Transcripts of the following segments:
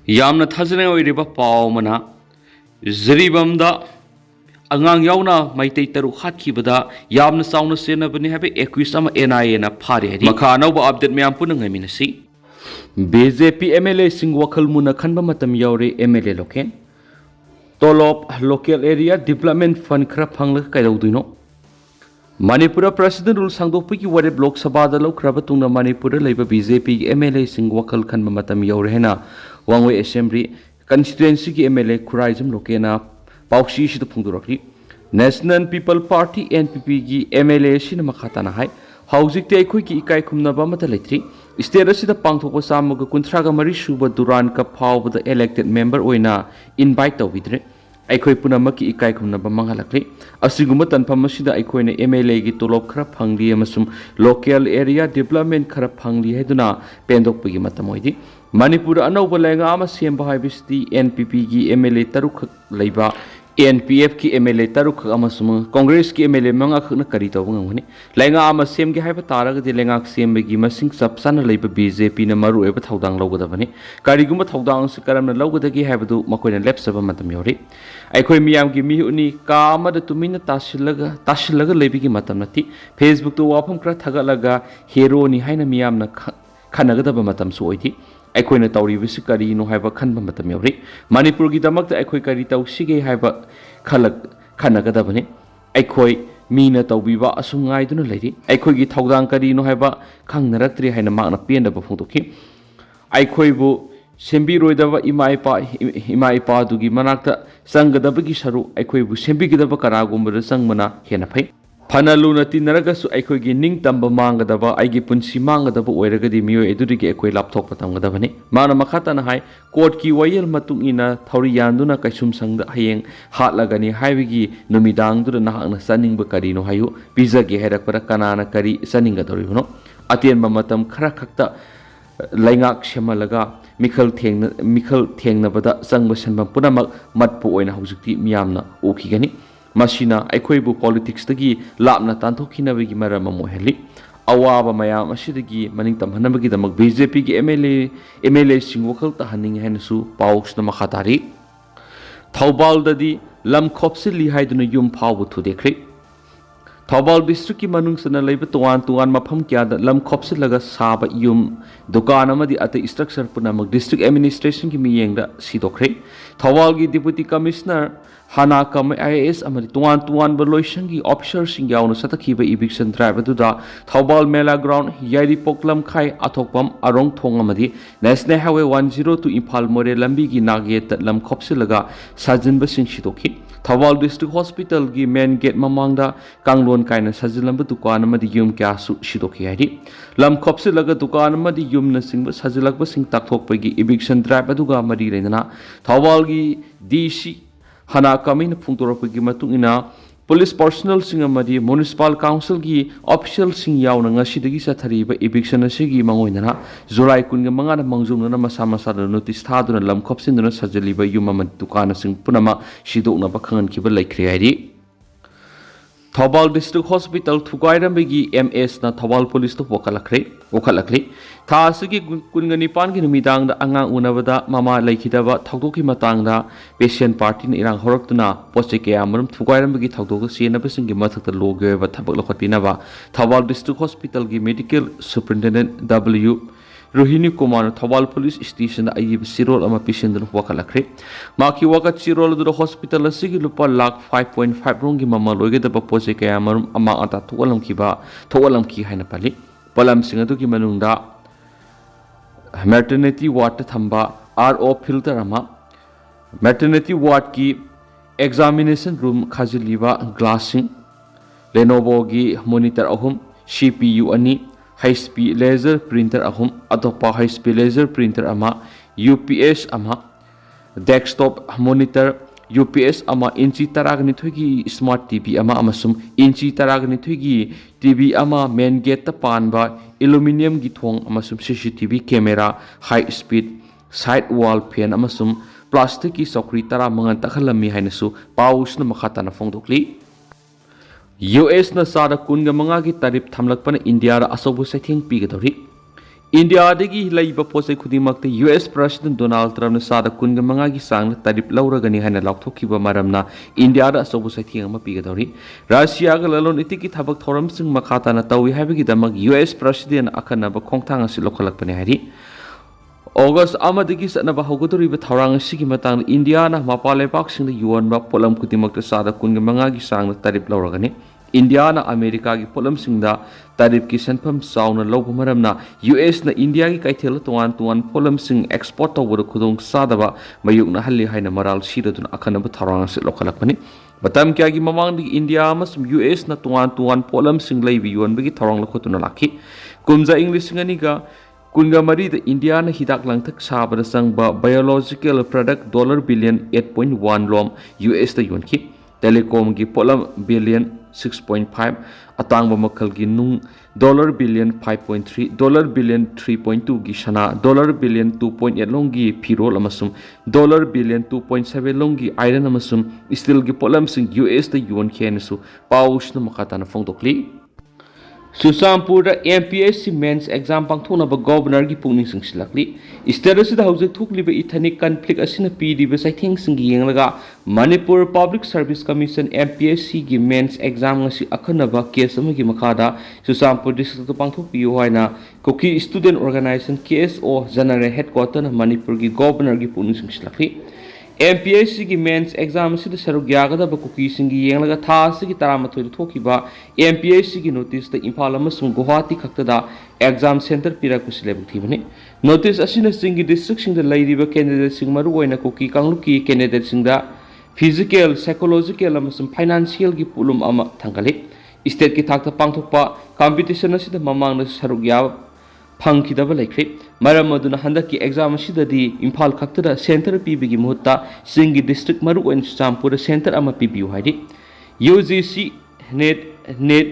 यामना थाजने ओइरिबा पाव मना Jiribamda angang yauna Meitei taru hatkhiba yamna sauna senabani habe accused ama NIA na phare hadi makha anauba update myam punang ngaminasi BJP MLA sing wakhal muna khanba matam yaure MLA loken tolop local area development fund khara phangla kaidauduino Manipura president rule sangdokpi ki ware lok sabha da lokraba tungna Manipura leiba BJP MLA sing wakhal khanba matam yaure hena wangwe assembly constituency ki MLA Khuraizam lokena paushi shi phungdurakri National People Party NPP ki MLA sina makhata na hai haujik te khoi ki ikai khumna ba mata leitri state asida pangthokpa samuga kunthraga mari suba Durand Cup phauba the elected member oina invite toubidre aikhoi punama ki ikai khumna ba mangalakri asiguma tanpham asida aikhoi na MLA gi tolop khara phangli amasum local area development khara phangli heduna pendok pagi matamoidi Manipur anauba lenga ama semba haibisdi NPP gi MLA taruk leiba NPF ki MLA taruk amasum Congress ki MLA manga khna kari taw ngani lenga ama sem gi haiba taraga de lenga sem gi masing sapsana leiba BJP na maru eba thaudang logada bani kariguma thaudang se karamna logada gi haibadu makoina lepsaba matam yori aikhoi miyam gi mi uni ka ama da tumina tasilaga leibi gi matam nati Facebook to wafam kra thagalaga hero ni haina miyam na khanagadaba matam su oiti aikhoi tauri bisi kari no haiba khanba matam yori Manipur gi damak ta aikhoi kari taw sige haiba khalak khanaga bani aikhoi mina tawbiba asungai duna leiri aikhoi gi thaudang kari no haiba khangnaratri haina makna penda ba phungtoki aikhoi bu sembi roidaba ima ipa dugi manakta sangadaba gi saru aikhoi bu sembi gi daba karagumba sangmana hena phai Fanalu nati naragasu aikhoi gi ning tamba mangadaba aigi punsi mangadaba oiragadi miyoi edurigi aikhoi lapthok patamgadabani mana makhata na hai court ki wayel matung ina thauri yanduna kaisum sangda hayeng hatlagani haibigi numidang dur nahakna saning ba kari no hayu pizza gi herakpara kanana kari saninga doribno atien matam khara khakta laingak shemalaga mikhal thengna bada sangba sanbam punamak matpu oina hujukti miyamna ukigani Masina aikhoi politics tagi lapna tanthokina bagi maram moheli awaba mayam asidagi maning tamhanabagi damak BJP gi MLA sing wakal ta haning hensu paux na makhatari Thaubal dadi lam khopsili haiduna yum phaubu thu dekhri Thaubal district ki manung sana leiba tuan mafam kya da lam khopsilaga saba yum dukan amadi ate structure punamak district administration ki miyeng da sidokre Thaubal gi deputy commissioner Hana kam IAS amari tuan berloisangi officer sing yauna satakhiba eviction drive aduda Thaubal Mela ground Yari Poklam khai athokpam arong thong amadi National Highway 102 Imphal More lambi gi nage lam khopsilaga sajinba sing sidokhi Thaubal district hospital gi main gate mamangda kanglon kaina sajilamba dukan amadi yum kya su sidokhi hari lam khopsilaga dukan amadi yum na singba sajilakba sing takthokpa gi eviction drive aduga mari renana Thaubal gi DC Hana kamin phungtorapagi matung ina police personnel sing amadi municipal council gi official sing yauna ngasidagi sathariba eviction asigi mangoinana July 15 na mangjumna na masa notice thaduna lam khopsinduna sajaliba yumama dukana sing punama sidokna bakhangan kiba laikhre hairi Thaubal district hospital thugairambi MS na Thaubal police to wakalakhre tha asigi kungani pan gi numidang da angang unabada mama laikhidaba thaudoki matang da patient party ni irang horaktuna poche ke amarum thugairambi thaudoka senaba singi mathakta loge ba thabak lokhatina ba Thaubal district hospital gi medical superintendent W Rohini Kumar Thaubal police station ayib sirol ama patient nu wakalakhre maki wakat sirol du hospital asigi lupa lakh 5.5 rongi mama loge da poche ke amarum ama ata thogalam ki haina pali palam singadu ki manungda maternity ward thamba RO filter ama maternity ward ki examination room khajiliba glassing Lenovo gi monitor ahum CPU ani high speed laser printer ahum atopa high speed laser printer ama UPS ama desktop monitor UPS ama inchi taragni thogi smart TV ama amasum inchi taragni thogi TV ama main gate ta panba aluminum gi thong amasum CCTV camera high speed side wall fan amasum plastic ki sokri tara mangan takhalami hainasu paus na makhata na phongdokli US na sada kunga manga ki tarif thamlakpana India ra asobu sething pi gadori इंडियादगी लैब पोसे खुदिमक्ते US president Donald Trump सादा कुनगा मंगागी सांग तारिफ लौरगनी हाना लाउथोखिबा मरमना इंडियादा असोबु सैथिंग अमा पिगदौरी रशियागा ललोन इतिकी थबक थोरमसिंग मखाताना तौई हाबिगिदमक US president अखनबा खोंगथांग असि लोखलकपने हारि August amadagi satnaba haugadoriba thaurang asigi matang Indiana mapalepaksingda yuanba polam kudimakta sada kunga mangagi sangna tarif lauragani Indiana America gi polamsingda tarif ki senpham sauna lawba maramna US na India gi kaithel tuan polamsing export tawbada khudong sadaba mayukna halli haina maral siradun akhanaba thaurang asi lokhalakpani batam kya gi mamang di India amasum US na tuan polamsing laibi yuanbagi thaurang lokhotuna lakhi kumja English ngani ga Kunga mari the India na hidak langthak sabada sangba biological product dollar billion 8.1 lom US the yuan ki telecom gi polam billion 6.5 atang ba makal gi nung dollar billion 5.3 dollar billion 3.2 gi shana dollar billion 2.8 long gi pirol amasum dollar billion 2.7 long gi iron amasum steel gi polam sing US the yuan khenesu paush na makata na phongdokli Susampura MPSC Men's Exam Pangthona ba Governor gi pungning singsilakli Status da hauze thukli ba ethnic conflict asina pidi ba saithing singi yenglaga Manipur Public Service Commission MPSC gi Men's Exam ngasi akhana ba case amagi makhada Susampur district pangthok piu hoina Koki Student Organization KSO General Headquarter na Manipur gi Governor gi pungning singsilakli MPSC की mains exam से सरुक यागदब कुकी सिंगी येंगलगा था सिगी तरामथोय थोखिबा MPSC की नोटिस द इम्फाल अमसुंग गुवाहाटी खक्तदा एग्जाम सेंटर पिरक सिलेब थीबने नोटिस असिना सिंगी डिस्ट्रिक्ट सिंग द लैरिबा कैंडिडेट सिंग मरु ओइना कुकी कांगलुकी कैंडिडेट सिंग द फिजिकल साइकोलॉजिकल अमसुंग फाइनेंशियल की पुलुम अमा थंगले स्टेट की थाकता पांगथोकपा कंपटीशन असिदा ममांग सरुक याब फंखिदब लेख्रे मरम अदुना हंदकी एग्जाम असिददी इम्फाल खक्तदा सेंटर पीबगी मुहत्ता सिंगी डिस्ट्रिक्ट मरु ओइन चामपुर सेंटर अमा पीबियु हाइदि UGC नेट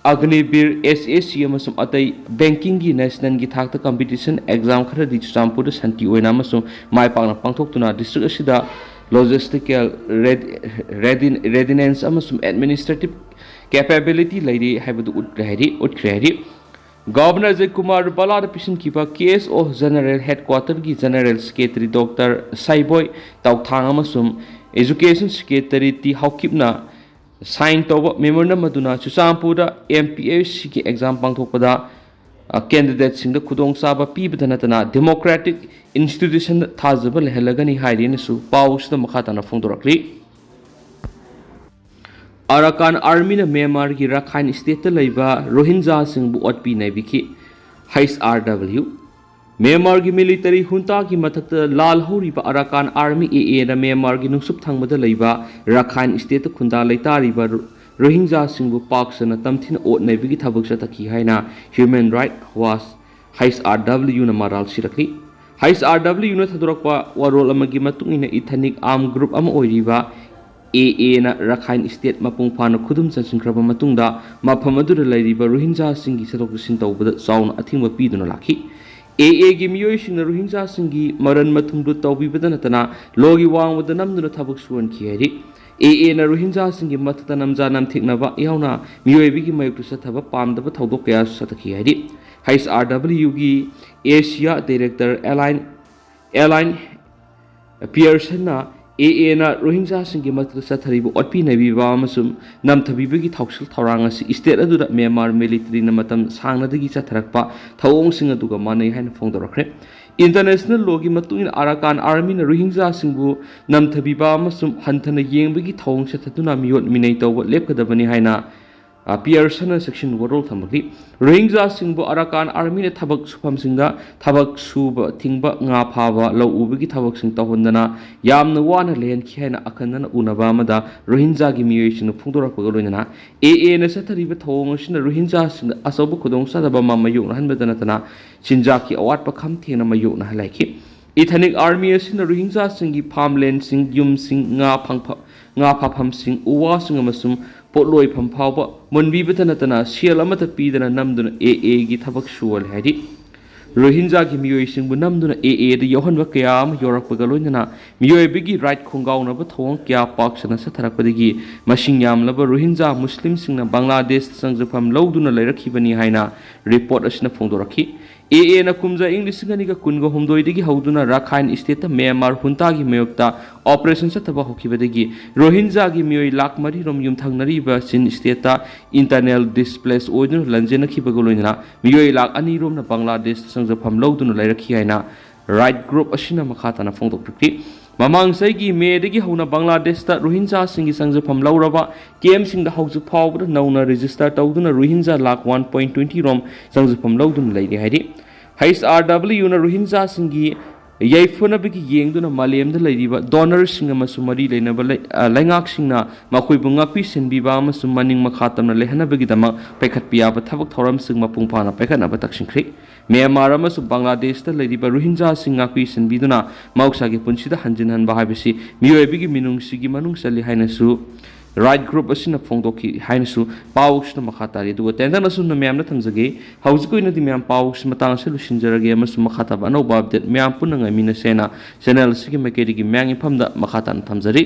अग्निवीर SSC अमसुम अतै बैंकिंग की नेशनल की थाकता कंपटीशन एग्जाम खरदी चामपुर संति ओइना अमसुम माइपाकना पांगथोक्तुना डिस्ट्रिक्ट असिदा लॉजिस्टिकल रेडिनेंस अमसुम एडमिनिस्ट्रेटिव कैपेबिलिटी लैरि हाइबदु उट्खरे हाइदि Governor Jay Kumar Balada Pishin Kipa KSO General Headquarter की General Secretary Dr. Saiboy Tauthang amasum Education Secretary Ti Haukipna sign tawba memorandum aduna Chusampura MPSC की exam pangthokpada candidate singda khudong saba pibada natana democratic institution thazaba lehelagani hairine su pausda makhatana phongdorakli Arakan Army na Myanmar ki Rakhine State ta laiba Rohingya sing bu otpi naibiki HRW Myanmar ki military junta ki mathakta lal hori ba Arakan Army AA na Myanmar ki nungsup thangba da laiba Rakhine State ta khunda laitari ba Rohingya sing bu paksana tamthin ot naibiki thabak sa takhi haina Human Right Watch HRW na maral sirakli HRW na thadurakpa warol amagi matungina ethnic armed group ama oiriba AA na Rakhine State mapung phana khudum chansinkraba matungda mafam adura lairiba Rohingya singi satok sin tawbada sauna athingba piduna lakhi AA gi miyoi singna Rohingya singi maran mathungdu tawbibada natana logi wangwada namduna thabak suwan ki hairi AA na Rohingya singi mathata namja nam thiknaba yauna miyoi bigi mayuktu sathaba pamdaba thawdok kaya satakhi hairi HRW gi Asia Director Align Pearson na AA na Rohingya singi mathata satharibu otpi nabiba amasum namthabibagi thausil thaurang asi state aduda Myanmar military na matam sangnadagi satharakpa thawong sing aduga manai haina phongdorakre International law gi matungin Arakan Army na Rohingya singbu namthabiba amasum hanthana yengbagi thawong sathatuna miyot minai tawba lepkadabani haina Pearson section warol thamagi Rohingya singbu Arakan Army na thabak supam singda thabak suba thingba nga phaba law ubagi thabak sing tawhondana yamna wana len khiana akhanna unaba amada Rohingya gi miyoi sing phungdorakpa loinana AA na sathariba thawong sina Rohingya sing asobu khudong sadaba mamayuk na hanbadana tana chinjaki awat pa kham thena mayuk na halaiki Ethnic Army asina Rohingya singi farmland sing yum sing nga phapam sing uwa sing amasum potloi pham phawba monbi batana tana sial amata pidana namduna AA gi thabak suwal hadi Rohingya gi miyoi sing bu namduna AA da yohanwa kaya am yorak pagaloinana miyoi bigi right khongaw na ba thong kya paksana satharak padigi masing yam laba Rohingya Muslim sing na Bangladesh sangjafam lawduna lairakhi bani haina report asina phongdorakhi AA na kumja English ngani ga kunga homdoi digi hauduna Rakhine state Myanmar hunta gi mayokta operation sataba hokibadagi Rohingya gi mioi lakh mari rom yum thangnari ba Chin state ta internal displaced oidun lanjena khibagoloina mioi lakh ani rom na Bangladesh sangja pham lodun lairakhi haina right group asina makhata na phongdok tukti mamang saigi me digi hauna Bangladesh ta Rohingya singi sangja pham lauraba KM sing da hauju phawbra nauna register tawduna Rohingya lakh 1.20 rom sangja pham lodun lairi haidi HRW na Rohingya singi yaifuna bigi yengduna malem da lairiba donor singa masumari leinaba laingak singna makoi bunga pi sinbiba amasum maning makhatamna lehana bigi dama paikhat piya ba thabak thoram sing mapung phana paikhatna ba taksingkhri Myanmar amasu Bangladesh ta lairiba Rohingya singa pi sinbiduna mauksa gi punsida hanjin han ba habisi miyoi bigi minung sigi manung sali hainasu right group asina phongdoki hainasu pawks na makhatari du tenda nasu na myam na thamjage haujiko ina di myam pawks matang se lusinjarage amasu makhata ba no babdet myam punanga mina sena channel sigi makeri gi myang ifamda makhatan thamjari